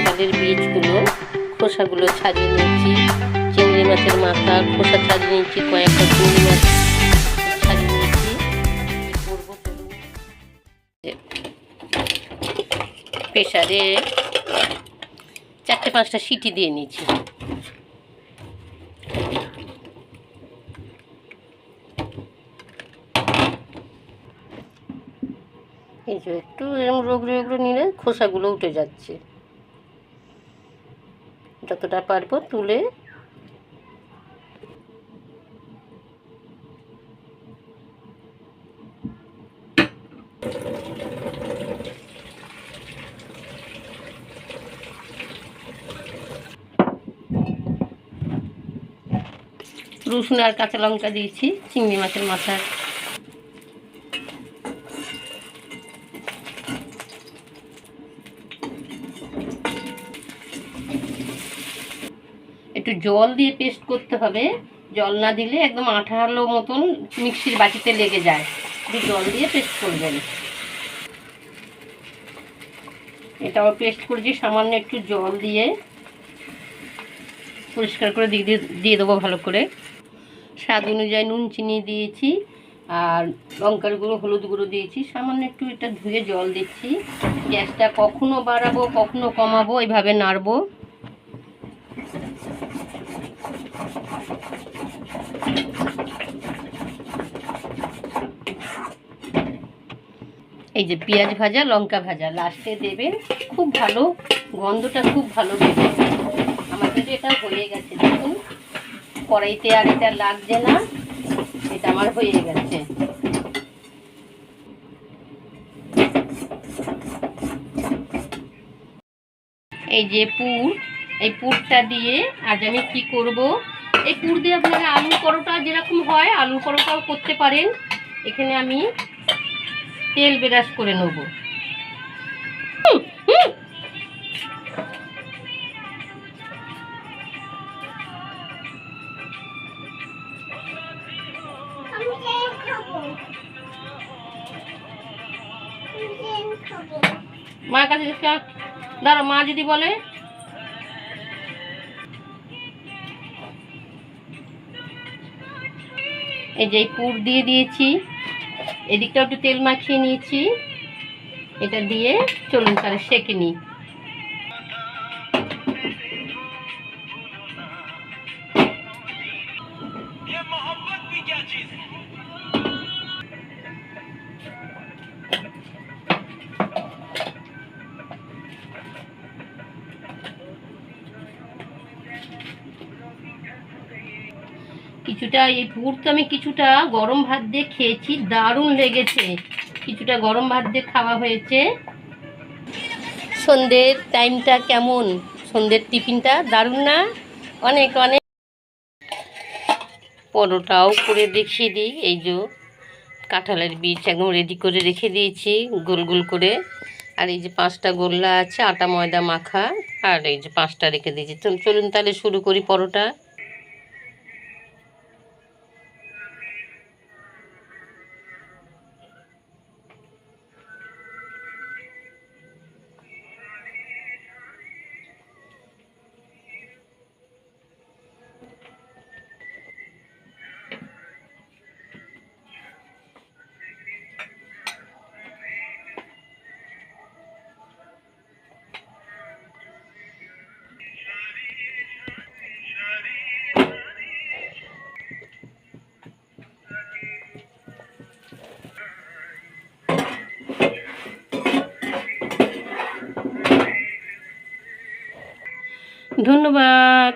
কাঁঠালের বীজগুলো খোসাগুলো ছাড়িয়ে নিয়েছি। চিংড়ি মাছের মাথা খোসা ছাড়িয়ে নিয়েছি, কয়েকটা চিংড়ি মাছ ছাড়িয়ে নিয়েছি। করবো চলুন, প্রেসারে 4-5টা সিটি দিয়ে নিয়েছি। এই যে একটু এরকম রোগড়ে নিলে খোসাগুলো উঠে যাচ্ছে। যতটা পারবো তুলে রসুন আর কাঁচা লঙ্কা দিয়েছি চিংড়ি মাছের মাথার। একটু জল দিয়ে পেস্ট করতে হবে, জল না দিলে একদম আঠালো মতন মিক্সির বাটিতে লেগে যায়। একটু জল দিয়ে পেস্ট করবেন। এটাও পেস্ট করেছি, সামান্য একটু জল দিয়ে পরিষ্কার করে দিয়ে দেবো ভালো করে। স্বাদ অনুযায়ী নুন চিনি দিয়েছি, আর লঙ্কার গুঁড়ো হলুদ গুঁড়ো দিয়েছি। সামান্য একটু এটা ধুয়ে জল দিচ্ছি। গ্যাসটা কখনো বাড়াবো কখনো কমাবো, এইভাবে নাড়বো। এই যে পেঁয়াজ ভাজা লঙ্কা ভাজা লাস্টে দেবেন, খুব ভালো গন্ধটা খুব ভালো বেরোবে। আমার কিন্তু এটা হয়ে গেছে, দেখুন কড়াইতে আর এটা লাগছে না, এটা আমার হয়ে গেছে। এই যে পুর, এই পুরটা দিয়ে আজ আমি কি করব, এই পুর দিয়ে আপনারা আলুর পরোটা যেরকম হয় আলুর পরোটাও করতে পারেন। এখানে আমি তেল ব্রাশ করে নেব। মার কাছে দাঁড়ো, মা যদি বলে। এই যে পুর দিয়ে দিয়েছি, এদিকটা একটু তেল মাখিয়ে নিয়েছি। এটা দিয়ে চলুন তাহলে সেঁকে নিই। কিছুটা এই পুর তো আমি কিছুটা গরম ভাত দিয়ে খেয়েছি, দারুণ লেগেছে। কিছুটা গরম ভাত দিয়ে খাওয়া হয়েছে। সন্ধ্যের টাইমটা কেমন, সন্ধ্যের টিফিনটা দারুণ না? অনেক অনেক। পরোটাও করে দেখিয়ে দিই। এই যে কাঁঠালের বীজ একদম রেডি করে রেখে দিয়েছি গোল গোল করে। আর এই যে 5টা গোল্লা আছে আটা ময়দা মাখা, আর এই যে 5টা রেখে দিয়েছি। চলুন তাহলে শুরু করি পরোটা। ধন্যবাদ।